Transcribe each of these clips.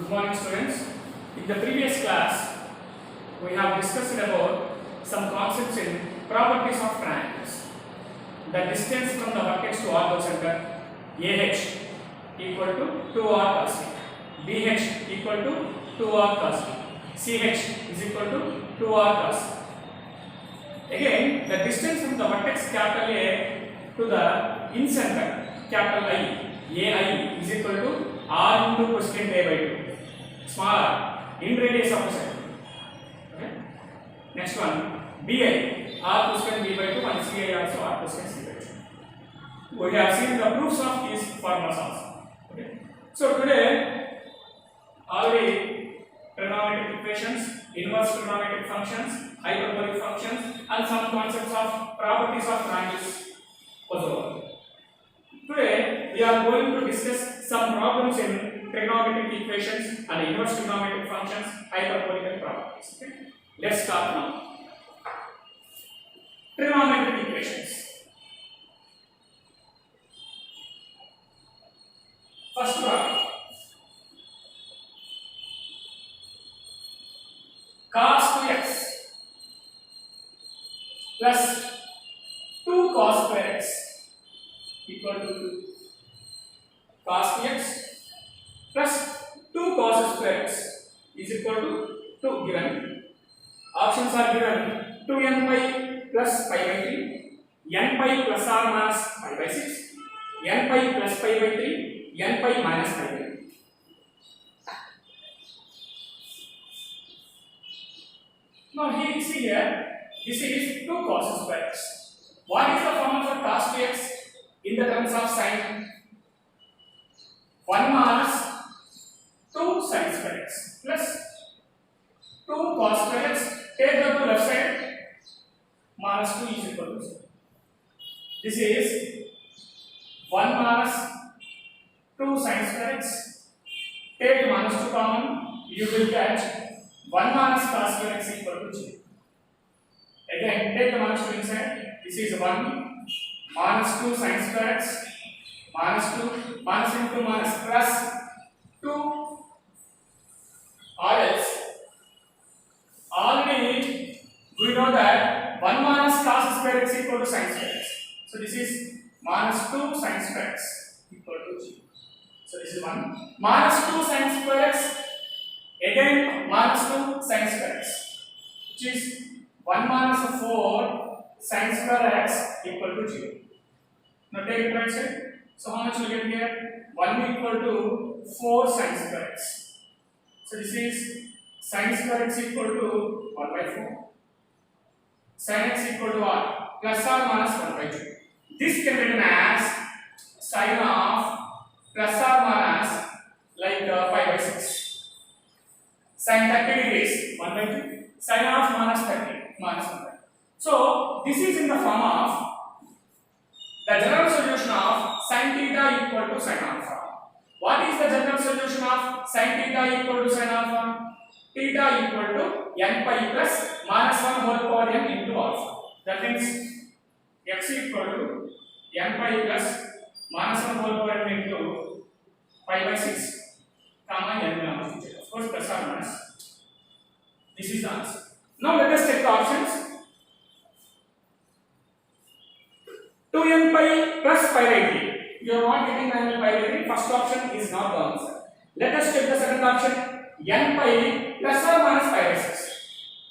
Good morning, students. In the previous class, we have discussed about some concepts in properties of triangles. The distance from the vertex to ortho center AH equal to 2r cos θ, BH equal to 2r cos θ, CH is equal to 2r cos θ. Again, the distance from the vertex capital A to the incenter capital I, AI is equal to r into cosecant A by 2, small r, in radius of the circle. Okay. Next one, BI, r cosecant B by 2 and CI also r cosecant C by 2. We have seen the proofs of these formulas also. Okay. So today, already trigonometric equations, inverse trigonometric functions, hyperbolic functions, and some concepts of properties of triangles was over. Today, we are going to discuss some problems in trigonometric equations and inverse trigonometric functions, hyperbolic and properties. Okay? Let's start now. Trigonometric equations. First problem. Cos 2x plus 2 cos square x equal to 2. Cos 2x plus 2 cos square x is equal to 2 given. Options are given 2n pi plus pi by 3, n pi plus or minus pi by 6, n pi plus pi by 3, n pi minus pi by 3. Now here see here, this is 2 cos square x. What is the formula for cos 2x in the terms of sin? 1 minus 2 sin square x plus 2 cos square x. Take the left side, minus 2 is equal to 0. This is 1 minus 2 sin square x. Take minus 2 common, you will get 1 minus cos square x equal to 0. Again, take the minus 2 inside. This is 1 minus 2 sin square x minus 2 minus into minus plus 2, or else already we know that 1 minus cos square x equal to sin square x. So this is minus 2 sin square x equal to 0. So this is 1 minus 2 sin square x. Again minus 2 sin square x, which is 1 minus 4 sin square x equal to 0. Now take it right side. So how much we get here? 1 equal to 4 sin square x. So this is sin square x equal to 1 by 4. Sin x equal to what? Plus or minus 1 by 2. This can be written as sin of plus or minus like pi by 6. Sin 30 degrees 1 by 2. Sin of minus 30 minus 1 by 2. So this is in the form of the general solution of sin theta equal to sin alpha. What is the general solution of sin theta equal to sin alpha? Theta equal to n pi plus minus 1 whole power n into alpha. That means x equal to n pi plus minus 1 whole power n into pi by 6 comma n minus 2. Of course, plus or minus. This is the answer. Now let us check the options. 2n pi plus pi by 3. You are not getting pi by 3. First option is not the answer. Let us check the second option. N pi plus or minus pi by 6.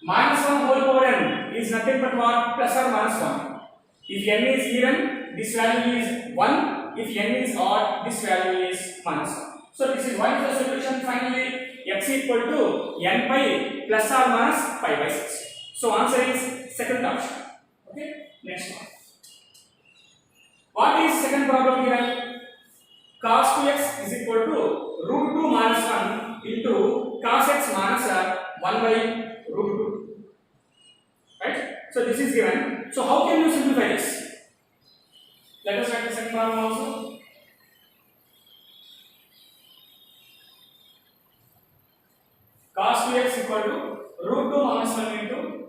Minus 1 whole power n is nothing but what? Plus or minus 1. If n is even, this value is 1. If n is odd, this value is minus 1. So this is what is the solution finally? X equal to n pi plus or minus pi by 6. So answer is second option. Okay. Next one. What is second problem given? Cos 2x is equal to root 2 minus 1 into cos x minus 1 by root 2. Right? So this is given. So how can you simplify this? Let us write the second problem also. Cos 2x equal to root 2 minus 1 into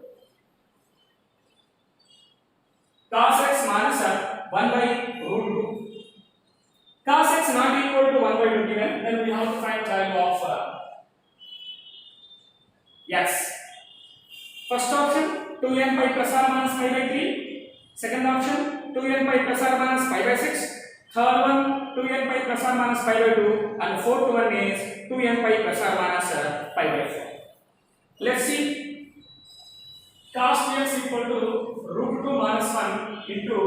cos x minus 1 by root 2. Cos x not equal to 1 by 2 given, then we have to find the value of Yes. First option 2n pi plus or minus pi by 3. Second option 2n pi plus or minus pi by 6. Third one 2n pi plus or minus pi by 2. And fourth one is 2n pi plus or minus pi by 4. Let's see. Cos 2x equal to root 2 minus 1 into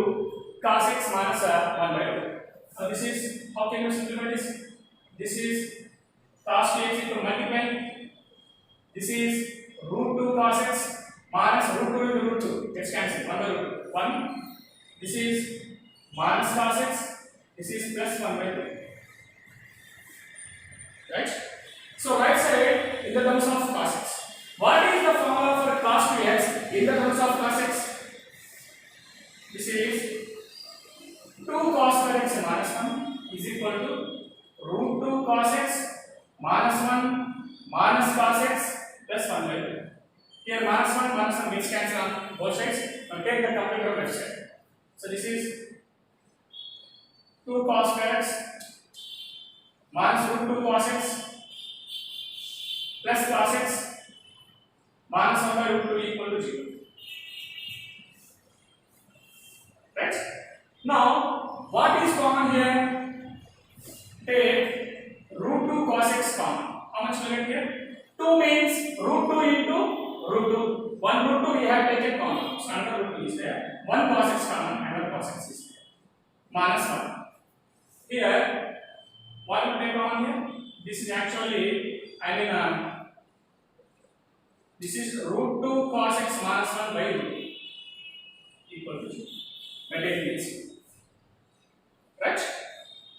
cos x minus 1 by 2. So this is, how can you simplify this? This is cos 2x equal to multiply. This is root 2 cos x minus root 2 into root 2. Let's cancel 1 by root 2. 1. This is minus cos x. This is plus 1 by 2. Right? So right side in the terms of cos x. What is the formula for cos 2x in the terms of cos x? This is 2 cos square x minus 1 is equal to root 2 cos x minus 1 minus cos x plus 1 by 2. Here minus 1 means cancel on both sides. Now take the complete term left side. So this is 2 cos square x minus root 2 cos x plus cos x minus 1 by root 2 equal to 0. Right? Now, what is common here? Take root 2 cos x common. How much will get here? 2 means root 2 into root 2. 1 root 2 we have taken common. So another root 2 is there. 1 cos x common, another cos x is there. Minus 1. Here, what will take common here? This is actually, this is root 2 cos x minus 1 by root 2 equal to 0. Maintain this. Right?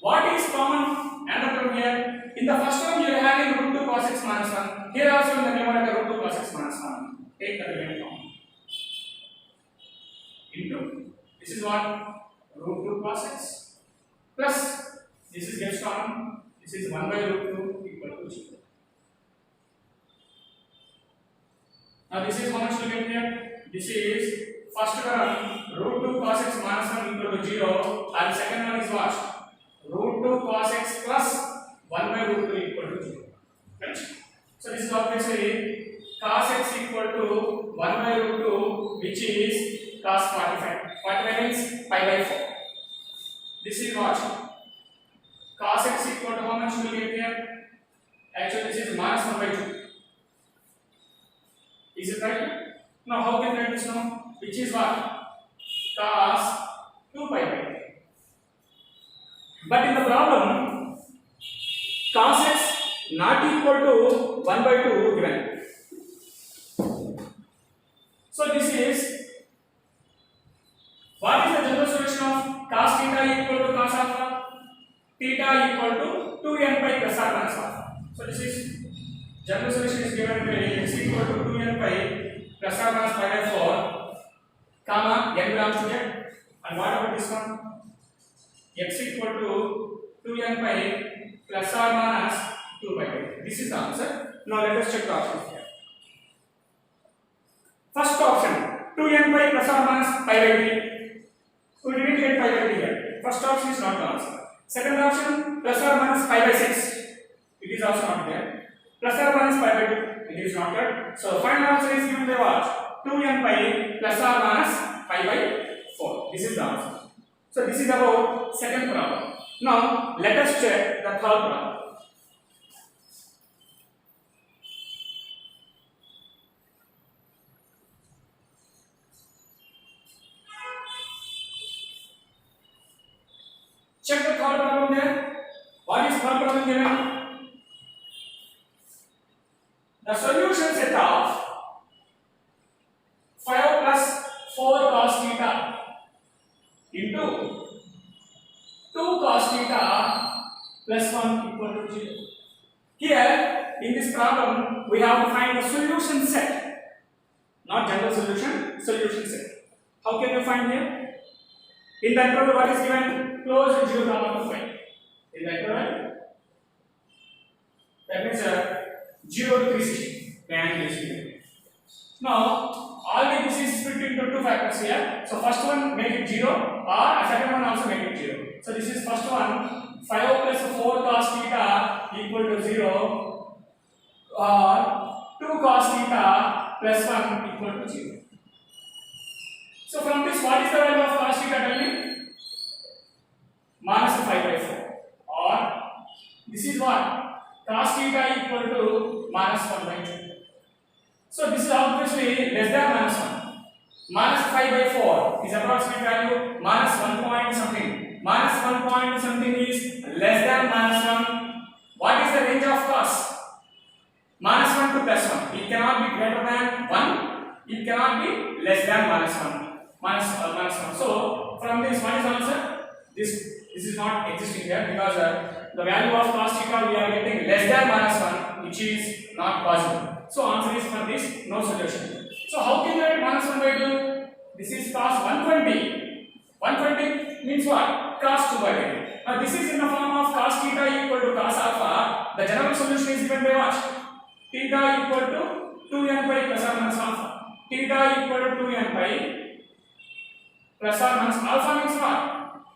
What is common? Another term here. In the first term you are having root 2 cos x minus 1. Here also in the numerator root 2 cos x minus 1. Take the remaining common. Into, this is what? Root 2 cos x. Plus, this is gets common. This is 1 by root 2 equal to 0. Now this is how much to get here? This is first term root 2 cos x minus 1 equal to 0, and second one is what? Root 2 cos x plus 1 by root 2 equal to 0. Right? So this is obviously cos x equal to 1 by root 2, which is cos 45. 45 means pi by 4. This is what? Cos x equal to how much will get here? Actually this is minus 1 by 2. Is it right? Now how can we write this now? Which is what? Cos 2 pi by 2. But in the problem, cos x not equal to 1 by 2 given. So this is, what is the general solution of cos theta equal to cos alpha? Theta equal to 2n pi plus or minus alpha. So this is, general solution is given by x equal to 2n pi plus or minus pi by 4, comma, n belongs to z. And what about this one? X equal to 2n pi plus or minus 2 by 2. This is the answer. Now let us check the options here. First option, 2n pi plus or minus pi by 3. We didn't get pi by 3 here. First option is not the answer. Second option, plus or minus pi by 6. It is also not there. Plus or minus pi by 2. It is not there. So final answer is given by what? 2n pi plus or minus pi by 4. This is the answer. So this is about second problem. Now let us check the third problem. Check the third problem there. What is third problem given? The solution set of 5 plus 4 cos theta into 2 cos theta plus 1 equal to 0. Here in this problem we have to find the solution set, not general solution, solution set. How can you find here? In the interval what is given? Close 0 comma to 5. In the interval that means 0 to 360. And is given. Now already this is split into two factors here. So first one make it 0, or second one also make it 0. So this is first one 5 plus 4 cos theta equal to 0, or 2 cos theta plus 1 equal to 0. So from this, what is the value of cos theta? Tell me. Minus 5 by 4. Or this is what? Cos theta equal to minus 1 by 2. So this is obviously less than minus 1. Minus 5 by 4 is approximate value. Minus 1 point something. Minus 1 point something is less than minus 1. What is the range of cos? Minus 1 to plus 1. It cannot be greater than 1. It cannot be less than minus 1. Minus 1. So from this, what is the answer? This is not existing here because the value of cos theta we are getting less than minus 1, which is not possible. So answer is for this, no solution. So how can you write minus 1 by 2? This is cos 120. 120 means what? Cos 2 by 2. Now this is in the form of cos theta equal to cos alpha. The general solution is given by what? Theta equal to 2n pi plus or minus alpha. Theta equal to 2n pi plus or minus alpha means what?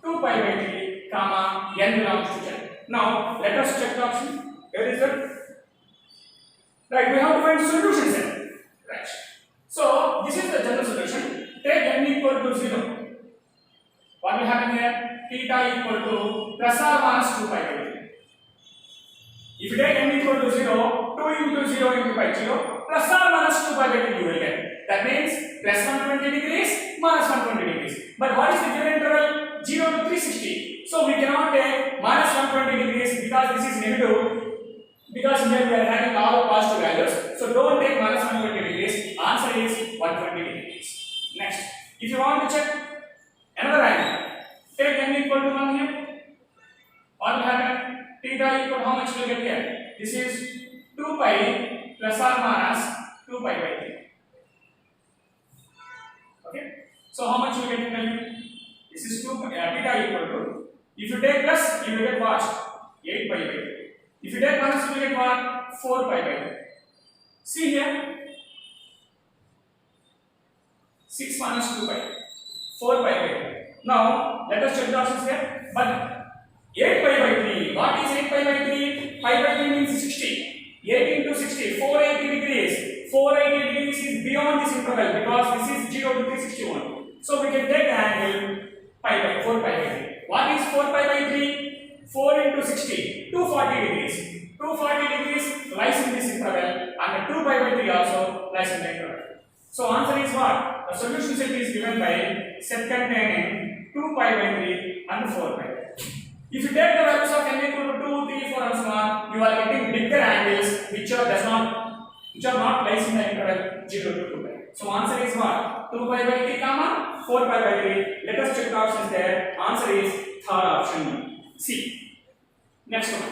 2 pi by 3 comma n belongs to 10. Now let us check the option. Where is it? Right, we have to find solutions here. Right. So this is the general solution. Take n equal to 0. What will happen here? Theta equal to plus or minus 2 pi by 3. If you take n equal to 0, 2 into 0 into pi 0, plus or minus 2 pi by 3 you will get. That means plus 120 degrees, minus 120 degrees. But what is the given interval? 0 to 360. So we cannot take minus 120 degrees because this is negative. Because here we are having all positive values. So don't take minus 120 degrees. Answer is 120 degrees. Next, if you want to check another angle, take n equal to 1 here. What will happen? Theta equal to how much will get here? This is 2 pi plus or minus 2 pi by 3. Okay. So how much you will get in value? This is 2 theta equal to. If you take plus, you will get what? 8 pi by 3. If you take minus, you will get what? 4 pi by 3. See here. 6 minus 2 pi. 4 pi by 3. Now let us check the options here. But 8 pi by 3. What is 8 pi by 3? Pi by 3 means 60. 8 into 60. 480 degrees. 480 degrees is beyond this interval because this is 0 to 361. So we can take the angle pi by 4 pi by 3. What is 4 pi by 3? 4 into 60, 240 degrees. 240 degrees lies in this interval and the 2 pi by 3 also lies in the interval. So answer is what? The solution set is given by set containing 2 pi by 3 and 4 pi by 3. If you take the values of n equal to 2, 3, 4 and so on, you are getting bigger angles which are not lies in the interval 0 to 2 pi. So answer is what? 2 pi by 3 comma 4 pi by 3. Let us check the options there. Answer is third option. C. Next one.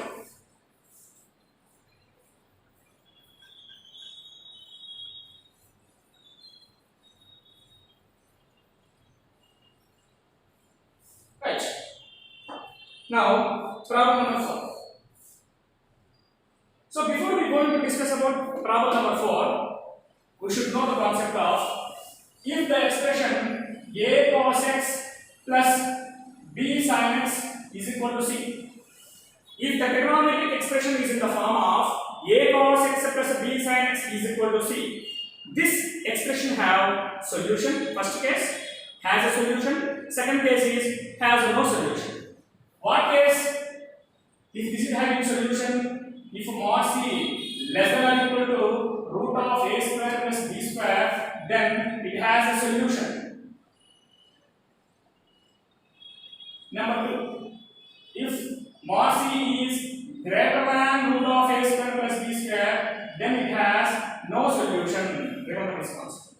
Right. Now, problem number 4. So before we go to discuss about problem number 4, we should know the concept of if the expression a cos x plus b sin x is equal to c. If the trigonometric expression is in the form of a cos x plus b sin x is equal to c, this expression have solution. First case has a solution. Second case is has no solution. What case? If this is having solution, if mod c less than or equal to root of a square plus b square, then it has a solution. Number 2, if mod c is greater than root of a square plus b square, then it has no solution. Remember this concept.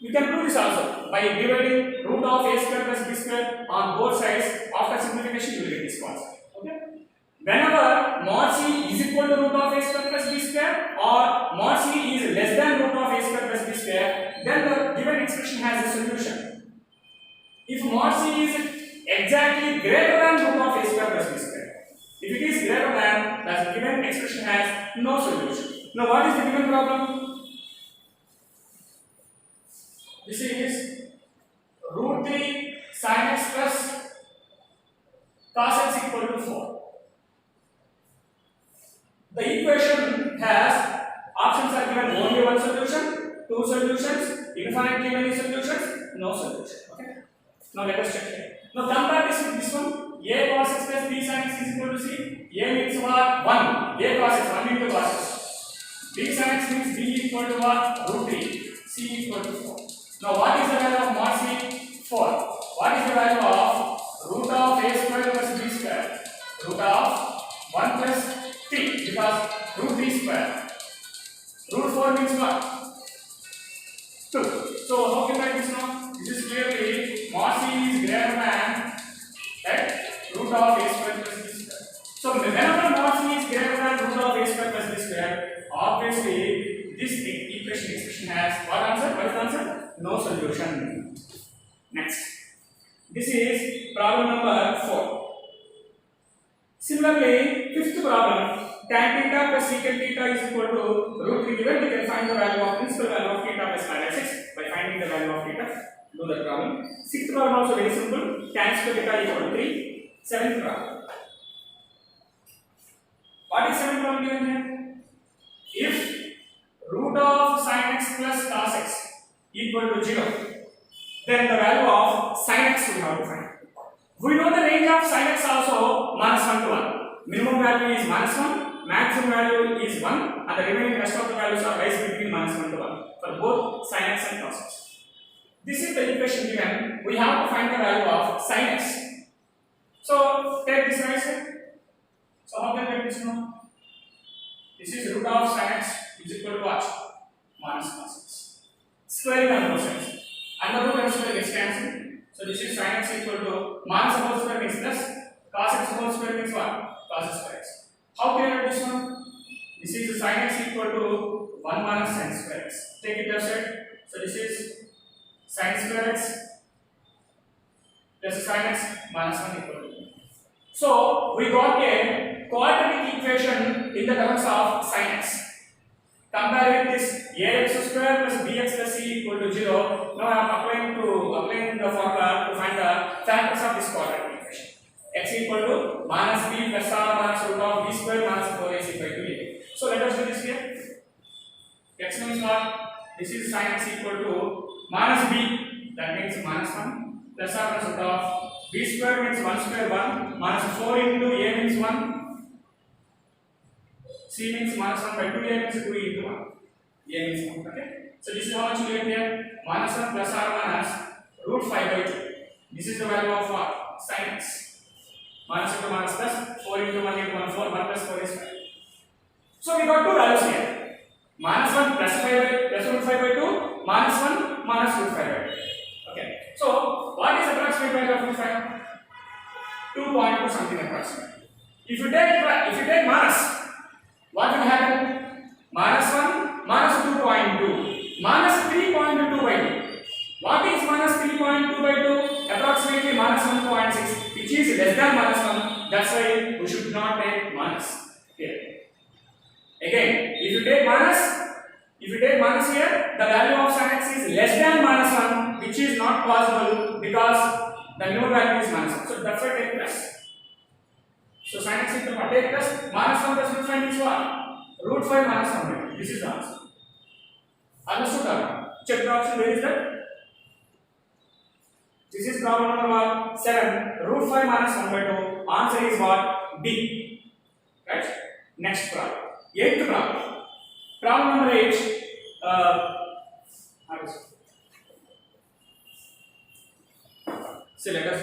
You can do this also by dividing root of a square plus b square on both sides. After simplification, you will get this concept. Okay. Whenever mod c is equal to root of a square plus b square or mod c is less than root of a square plus b square, then the given expression has a solution. If mod c is exactly greater than root of a square plus b square, if it is greater than, the given expression has no solution. Now what is the given problem? This is root 3 sin x plus cos x equal to 4. The equation has options are given only one solution two solutions, infinitely many solutions, no solution. Okay. Now let us check here. Now compare this with this one. A cos x plus b sin x is equal to c. A means what? 1. A cos x, 1 into cos x. B sin x means b equal to what? Root 3. C equal to 4. Now what is the value of mod c? 4. What is the value of root of a square plus b square? Root of 1 plus 3, because root 3 square. Root 4 means what? 2. So how can I write this now? This is clearly mod c is greater than, right, root of a square plus b square. So whenever mod c is greater than root of a square plus b square, obviously this expression has what answer? What is the answer? No solution. Next, this is problem number 4. Similarly, fifth problem, tan theta plus secant theta is equal to root 3 given. We can find the value of principal value of theta plus minus 6 by finding the value of theta. Do that problem. Sixth problem also very simple. Tan square theta equal to 3. Seventh problem. What is seventh problem given here? If root of sin x plus cos x equal to 0, then the value of sin x we have to find. We know the range of sin x also minus 1 to 1. Minimum value is minus 1, maximum value is 1, and the remaining rest of the values are raised between minus 1 to 1 for both sin x and cos x. This is the equation given. We have to find the value of sin x. So take this right side. So how can we get this now? This is root of sin x is equal to what? Minus cos x. Squaring on both sides. Under root and square gets cancelled. So this is sin x equal to minus whole square means plus, cos x whole square means what? Cos square x. How can I write this one? This is sin x equal to 1 minus sin square x. Take it left side. So this is sin square x plus sin x minus 1 equal to. So we got a quadratic equation in the terms of sin x. Compare with this ax square plus bx plus c equal to 0. Now I am applying the formula to find the factors of this quadratic equation. X equal to minus b plus r minus root of b square minus 4ac by 2a. So let us do this here. X means what? This is sin x equal to minus b, that means minus 1, plus r plus root of b square means 1 square 1, minus 4 into a means 1, c means minus 1 by 2a means 2 into 1, a means 1. Okay. So this is how much we get here? Minus 1 plus r minus root 5 by 2. This is the value of what? Sin x. Minus into minus plus 4 into 1 into 1, 4, 1 plus 4 is 5. So we got two values here. Minus 1 plus 5 by, plus root 5 by 2, minus 1 minus root 5 by 2. Okay. So what is approximate value of root 5? 2.2 something approximately. If you take minus, what will happen? Minus 1 minus 2.2 minus 3.2 by 2. What is minus 3.2 by 2? Approximately minus 1.6, which is less than minus 1. That's why we should not take minus here. Again, if you take minus here, the value of sin x is less than minus 1, which is not possible because the new value is minus 1. So that's why take plus. So sin x equal to take plus minus 1 plus root 5 means what? Root 5 minus 1. This is the answer. Understood or check the option. Where is that? This is problem number 7. Root 5 minus 1 by 2. Answer is what? B. Right? Next problem. 8th problem. Problem number 8. So let us